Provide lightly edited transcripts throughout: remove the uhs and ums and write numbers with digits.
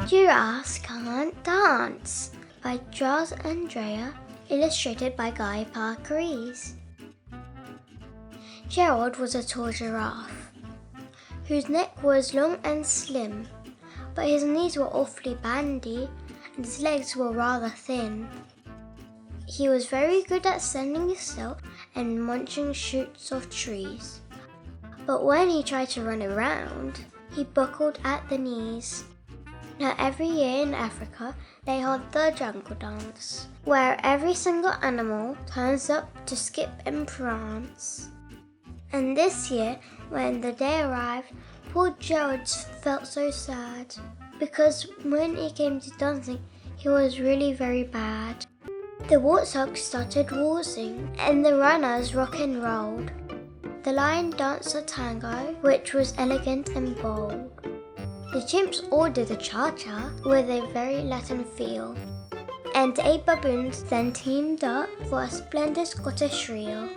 Giraffes Can't Dance by Charles Andrea, illustrated by Guy Parkeries. Gerald was a tall giraffe, whose neck was long and slim, but his knees were awfully bandy and his legs were rather thin. He was very good at standing still and munching shoots of trees, but when he tried to run around, he buckled at the knees. Now every year in Africa, they hold the jungle dance, where every single animal turns up to skip and prance. And this year, when the day arrived, poor Gerald felt so sad, because when it came to dancing, he was really very bad. The warthogs started waltzing, and the runners rock and rolled. The lion danced a tango, which was elegant and bold. The chimps all did a cha-cha with a very Latin feel, and 8 baboons then teamed up for a splendid Scottish reel.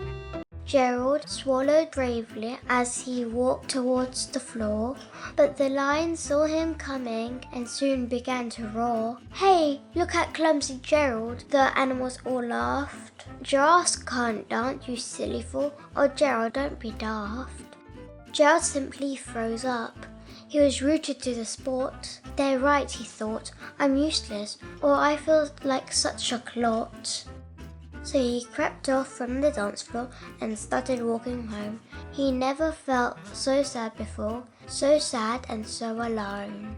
Gerald swallowed bravely as he walked towards the floor, but the lion saw him coming and soon began to roar. "Hey, look at clumsy Gerald," the animals all laughed. "Giraffes can't dance, you silly fool. Oh, Gerald, don't be daft." Gerald simply froze up. He was rooted to the sport. "They're right," he thought. "I'm useless, or I feel like such a clot." So he crept off from the dance floor and started walking home. He never felt so sad before, so sad and so alone.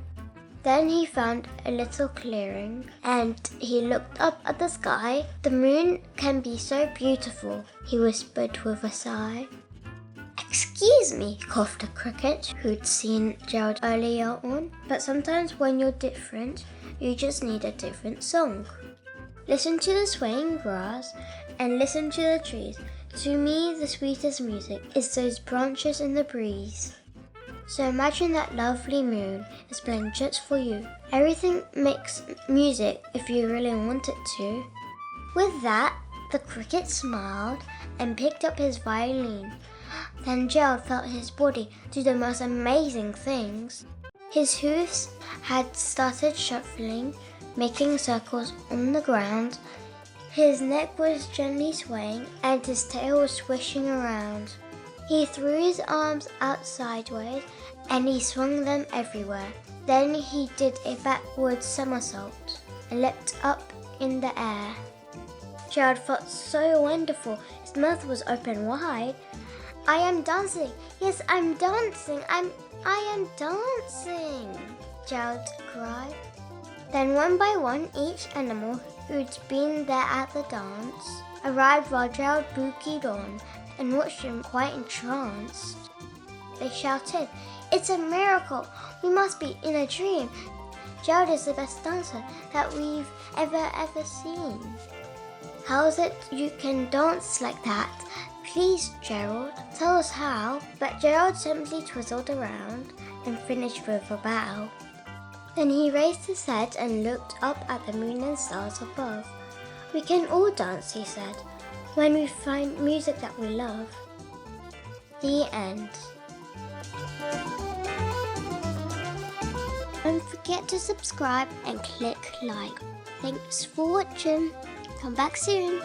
Then he found a little clearing and he looked up at the sky. "The moon can be so beautiful," he whispered with a sigh. "Excuse me," coughed a cricket who'd seen Gerald earlier on, "but sometimes when you're different, you just need a different song. Listen to the swaying grass and listen to the trees. To me, the sweetest music is those branches in the breeze. So imagine that lovely moon is playing just for you. Everything makes music if you really want it to." With that, the cricket smiled and picked up his violin. Then Gerald felt his body do the most amazing things. His hooves had started shuffling, making circles on the ground. His neck was gently swaying and his tail was swishing around. He threw his arms out sideways and he swung them everywhere. Then he did a backward somersault and leapt up in the air. Gerald felt so wonderful. His mouth was open wide. "I am dancing. Yes, I'm dancing. I am dancing," Gerald cried. Then one by one, each animal who'd been there at the dance arrived while Gerald boogied on and watched him quite entranced. They shouted, "It's a miracle! We must be in a dream! Gerald is the best dancer that we've ever seen. How's it you can dance like that? Please, Gerald, tell us how." But Gerald simply twizzled around and finished with a bow. Then he raised his head and looked up at the moon and stars above. "We can all dance," he said, "when we find music that we love." The end. Don't forget to subscribe and click like. Thanks for watching. Come back soon.